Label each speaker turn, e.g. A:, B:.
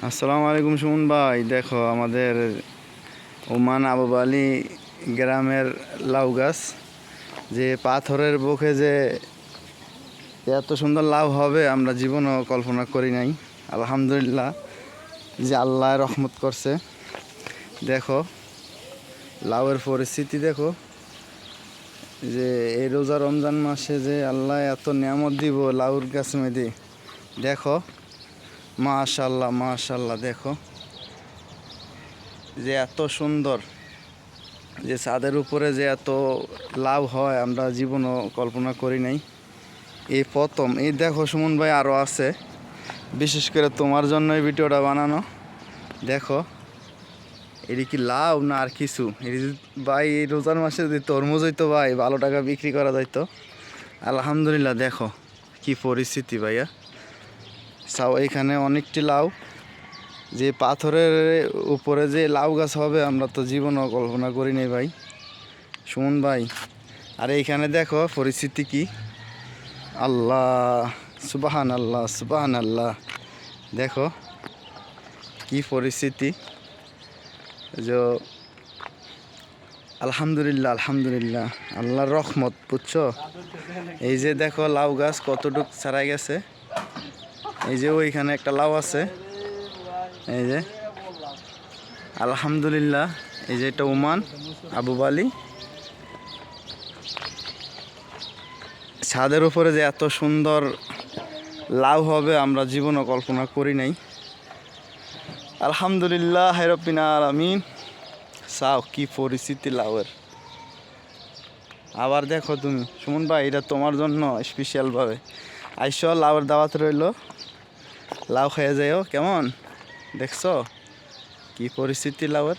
A: আসসালামু আলাইকুম সুমন ভাই, দেখো আমাদের ওমান আবুবালি গ্রামের লাউ গাছ, যে পাথরের বুকে যে এত সুন্দর লাউ হবে আমরা জীবনও কল্পনা করি নাই। আলহামদুলিল্লাহ যে আল্লাহ রহমত করছে। দেখো লাউয়ের পরিস্থিতি, দেখো যে এই রোজা রমজান মাসে যে আল্লাহ এত নিয়ামত দিব লাউর গাছ মেয়েদের। দেখো মাশাল্লাহ মাশাল্লাহ, দেখো যে এত সুন্দর, যে ছাদের উপরে যে এত লাভ হয় আমরা জীবনও কল্পনা করি নাই। এই প্রথম এই দেখো সুমন ভাই, আরও আছে, বিশেষ করে তোমার জন্য এই ভিডিওটা বানানো। দেখো এটি কি লাউ না আর কিছু? এটি ভাই এই রোজার মাসে যদি তরমুজ হইতো ভাই, ভালো টাকা বিক্রি করা যাইতো। আলহামদুলিল্লাহ দেখো কি পরিস্থিতি ভাইয়া। চাও এখানে অনেকটি লাউ, যে পাথরের উপরে যে লাউ গাছ হবে আমরা তো জীবনও কল্পনা করি নাই ভাই সুমন ভাই। আর এইখানে দেখো পরিস্থিতি কি, আল্লাহ সুবহান আল্লাহ সুবহান আল্লাহ, দেখো কি পরিস্থিতি। যে আলহামদুলিল্লাহ আলহামদুলিল্লাহ আল্লাহর রহমত, বুঝছো। এই যে দেখো লাউ গাছ কতটুক ছাড়াই গেছে, এই যে ওইখানে একটা লাউ আছে, এই যে আলহামদুলিল্লাহ। এই যে এটা ওমান আবুবালি, ছাদের উপরে যে এত সুন্দর লাউ হবে আমরা জীবনও কল্পনা করি নাই। আলহামদুলিল্লাহ রাব্বিল আলামিন। চাও কি পরিস্থিতি লাউয়ের। আবার দেখো তুমি সুমন ভাই, এটা তোমার জন্য স্পেশালভাবে আইসো, লাউয়ের দাওয়াত রইল, লাউ খেয়ে যাইও। কেমন দেখছো কি পরিস্থিতি লাউয়ের।